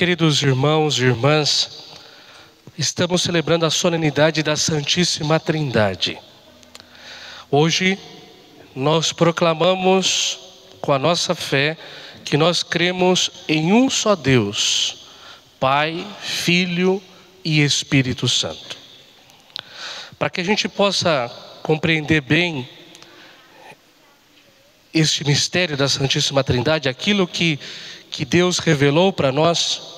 queridos irmãos e irmãs, estamos celebrando a solenidade da Santíssima Trindade. Hoje nós proclamamos com a nossa fé que nós cremos em um só Deus, Pai, Filho e Espírito Santo. Para que a gente possa compreender bem este mistério da Santíssima Trindade, aquilo que Deus revelou para nós,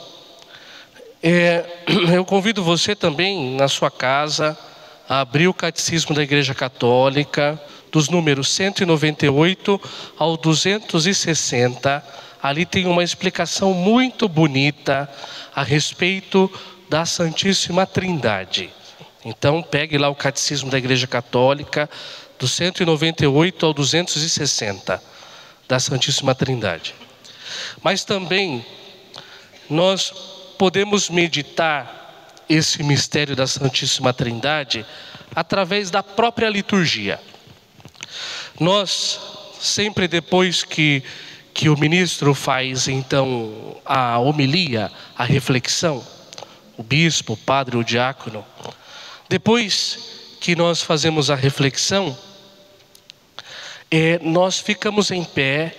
eu convido você também na sua casa a abrir o Catecismo da Igreja Católica, dos números 198 ao 260. Ali tem uma explicação muito bonita a respeito da Santíssima Trindade. Então pegue lá o Catecismo da Igreja Católica, do 198 ao 260, da Santíssima Trindade. Mas também nós podemos meditar esse mistério da Santíssima Trindade através da própria liturgia. Nós, sempre depois que o ministro faz então a homilia, a reflexão, o bispo, o padre, o diácono, depois que nós fazemos a reflexão, nós ficamos em pé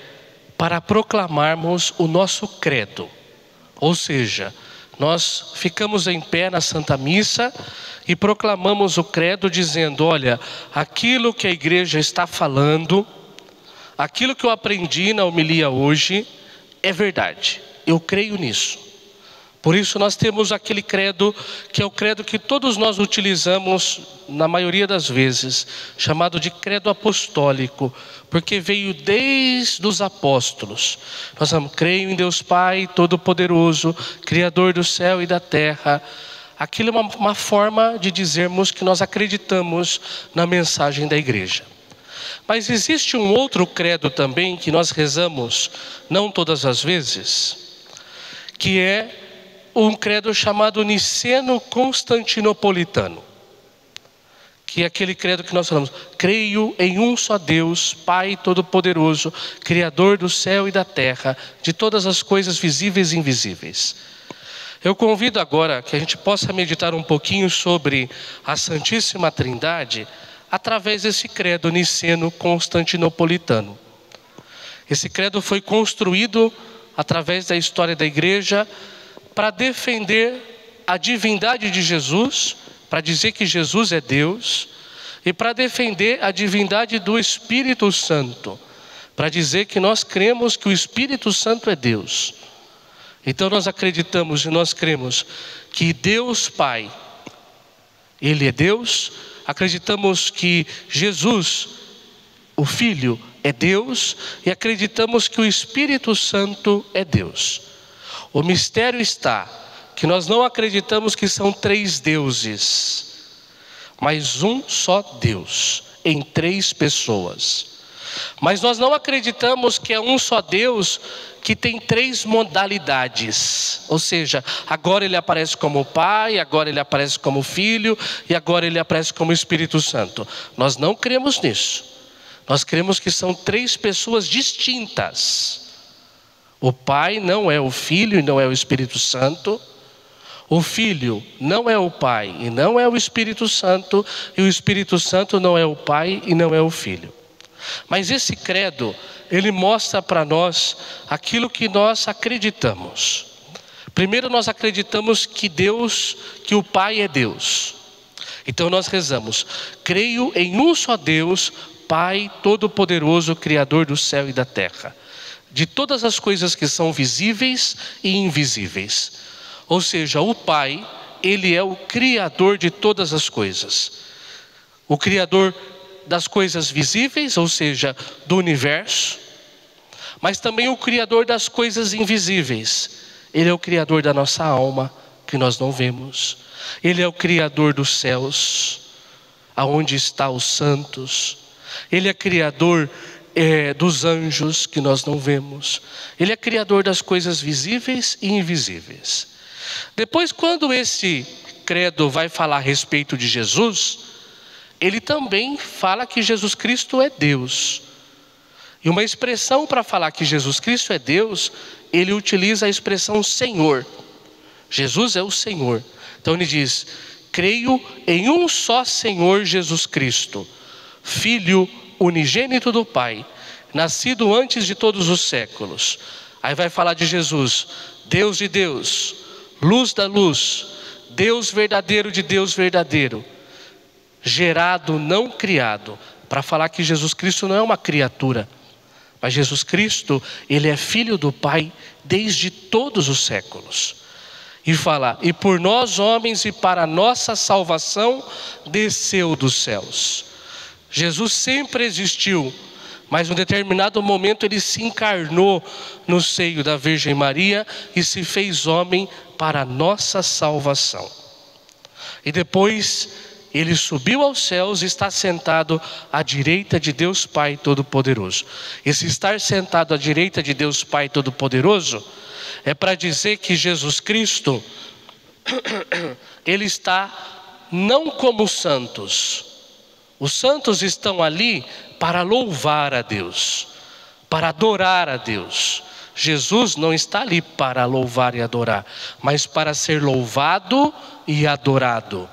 para proclamarmos o nosso credo. Ou seja, nós ficamos em pé na Santa Missa e proclamamos o credo dizendo: olha, aquilo que a igreja está falando, aquilo que eu aprendi na homilia hoje é verdade, eu creio nisso. Por isso nós temos aquele credo, que é o credo que todos nós utilizamos na maioria das vezes, chamado de credo apostólico, porque veio desde os apóstolos. Nós creio em Deus Pai Todo-Poderoso, Criador do céu e da terra. Aquilo é uma forma de dizermos que nós acreditamos na mensagem da igreja. Mas existe um outro credo também que nós rezamos, não todas as vezes, que é um credo chamado niceno-constantinopolitano, que é aquele credo que nós falamos: creio em um só Deus, Pai Todo-Poderoso, Criador do céu e da terra, de todas as coisas visíveis e invisíveis. Eu convido agora que a gente possa meditar um pouquinho sobre a Santíssima Trindade através desse credo niceno-constantinopolitano. Esse credo foi construído através da história da igreja para defender a divindade de Jesus, para dizer que Jesus é Deus, e para defender a divindade do Espírito Santo, para dizer que nós cremos que o Espírito Santo é Deus. Então nós acreditamos e nós cremos que Deus Pai, Ele é Deus. Acreditamos que Jesus, o Filho, é Deus, e acreditamos que o Espírito Santo é Deus. O mistério está que nós não acreditamos que são três deuses, mas um só Deus, em três pessoas. Mas nós não acreditamos que é um só Deus que tem três modalidades. Ou seja, agora ele aparece como Pai, agora ele aparece como Filho e agora ele aparece como Espírito Santo. Nós não cremos nisso. Nós cremos que são três pessoas distintas. O Pai não é o Filho e não é o Espírito Santo. O Filho não é o Pai e não é o Espírito Santo. E o Espírito Santo não é o Pai e não é o Filho. Mas esse credo, ele mostra para nós aquilo que nós acreditamos. Primeiro nós acreditamos que o Pai é Deus. Então nós rezamos: creio em um só Deus, Pai Todo-Poderoso, Criador do céu e da terra, de todas as coisas que são visíveis e invisíveis. Ou seja, o Pai, Ele é o Criador de todas as coisas. O Criador das coisas visíveis, ou seja, do universo, mas também o Criador das coisas invisíveis. Ele é o Criador da nossa alma, que nós não vemos. Ele é o Criador dos céus, aonde estão os santos. Ele é Criador dos anjos, que nós não vemos. Ele é Criador das coisas visíveis e invisíveis. Depois, quando esse credo vai falar a respeito de Jesus, ele também fala que Jesus Cristo é Deus. E uma expressão para falar que Jesus Cristo é Deus, ele utiliza a expressão Senhor. Jesus é o Senhor. Então ele diz: creio em um só Senhor Jesus Cristo, Filho unigênito do Pai, nascido antes de todos os séculos. Aí vai falar de Jesus, Deus de Deus, luz da luz, Deus verdadeiro de Deus verdadeiro, gerado, não criado, para falar que Jesus Cristo não é uma criatura, mas Jesus Cristo, ele é filho do Pai desde todos os séculos. E fala: e por nós homens e para a nossa salvação desceu dos céus. Jesus sempre existiu, mas em um determinado momento ele se encarnou no seio da Virgem Maria e se fez homem para a nossa salvação. E depois ele subiu aos céus e está sentado à direita de Deus Pai Todo-Poderoso. Esse estar sentado à direita de Deus Pai Todo-Poderoso é para dizer que Jesus Cristo, ele está não como os santos. Os santos estão ali para louvar a Deus, para adorar a Deus. Jesus não está ali para louvar e adorar, mas para ser louvado e adorado,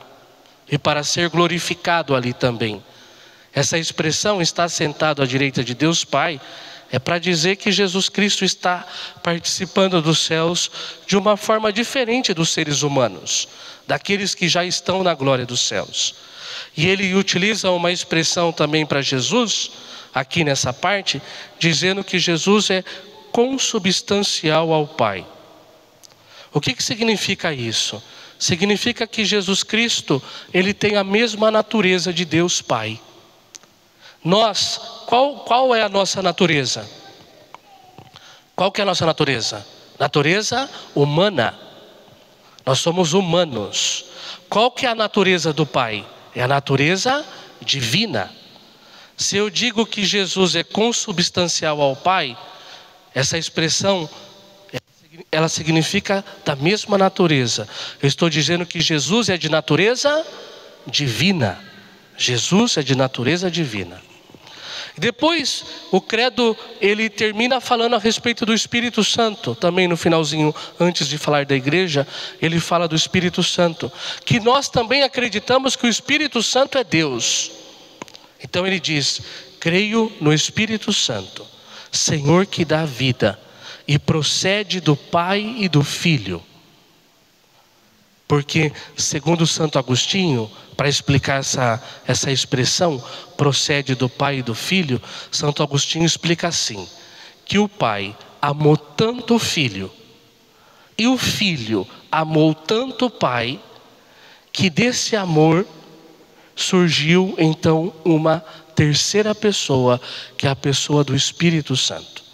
e para ser glorificado ali também. Essa expressão, está sentado à direita de Deus Pai, é para dizer que Jesus Cristo está participando dos céus de uma forma diferente dos seres humanos, daqueles que já estão na glória dos céus. E ele utiliza uma expressão também para Jesus, aqui nessa parte, dizendo que Jesus é consubstancial ao Pai. O que significa isso? Significa que Jesus Cristo, ele tem a mesma natureza de Deus Pai. Nós, qual é a nossa natureza? Qual que é a nossa natureza? Natureza humana. Nós somos humanos. Qual que é a natureza do Pai? É a natureza divina. Se eu digo que Jesus é consubstancial ao Pai, essa expressão, ela significa da mesma natureza. Eu estou dizendo que Jesus é de natureza divina. Jesus é de natureza divina. Depois, o credo, ele termina falando a respeito do Espírito Santo. Também no finalzinho, antes de falar da igreja, ele fala do Espírito Santo, que nós também acreditamos que o Espírito Santo é Deus. Então ele diz: creio no Espírito Santo, Senhor que dá vida, e procede do Pai e do Filho. Porque, segundo Santo Agostinho, para explicar essa expressão, procede do Pai e do Filho, Santo Agostinho explica assim: que o Pai amou tanto o Filho, e o Filho amou tanto o Pai, que desse amor surgiu então uma terceira pessoa, que é a pessoa do Espírito Santo.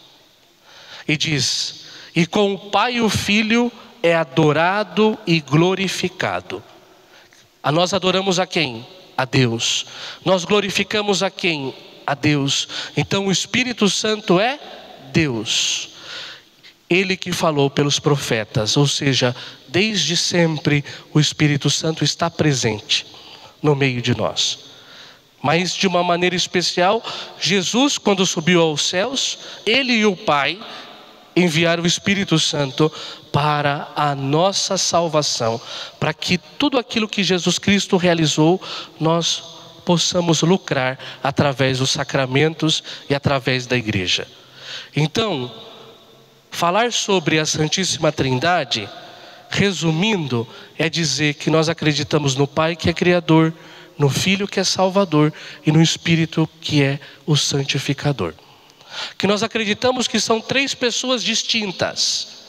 E diz: e com o Pai e o Filho é adorado e glorificado. Nós adoramos a quem? A Deus. Nós glorificamos a quem? A Deus. Então o Espírito Santo é Deus. Ele que falou pelos profetas, ou seja, desde sempre o Espírito Santo está presente no meio de nós. Mas de uma maneira especial, Jesus, quando subiu aos céus, ele e o Pai enviaram o Espírito Santo para a nossa salvação, para que tudo aquilo que Jesus Cristo realizou, nós possamos lucrar através dos sacramentos e através da igreja. Então, falar sobre a Santíssima Trindade, resumindo, é dizer que nós acreditamos no Pai que é Criador, no Filho que é Salvador e no Espírito que é o Santificador. Que nós acreditamos que são três pessoas distintas,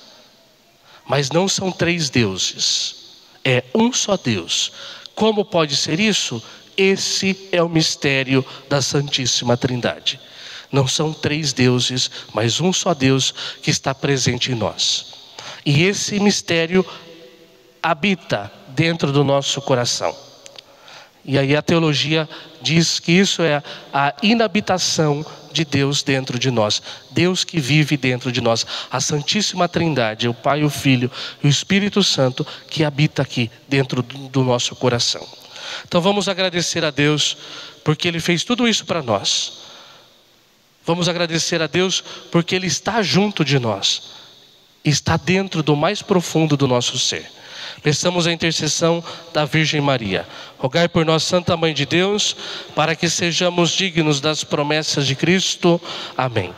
mas não são três deuses, é um só Deus. Como pode ser isso? Esse é o mistério da Santíssima Trindade. Não são três deuses, mas um só Deus que está presente em nós. E esse mistério habita dentro do nosso coração. E aí a teologia diz que isso é a inabitação de Deus dentro de nós. Deus que vive dentro de nós. A Santíssima Trindade, o Pai, o Filho e o Espírito Santo que habita aqui dentro do nosso coração. Então vamos agradecer a Deus porque Ele fez tudo isso para nós. Vamos agradecer a Deus porque Ele está junto de nós. Está dentro do mais profundo do nosso ser. Peçamos a intercessão da Virgem Maria. Rogai por nós, Santa Mãe de Deus, para que sejamos dignos das promessas de Cristo. Amém.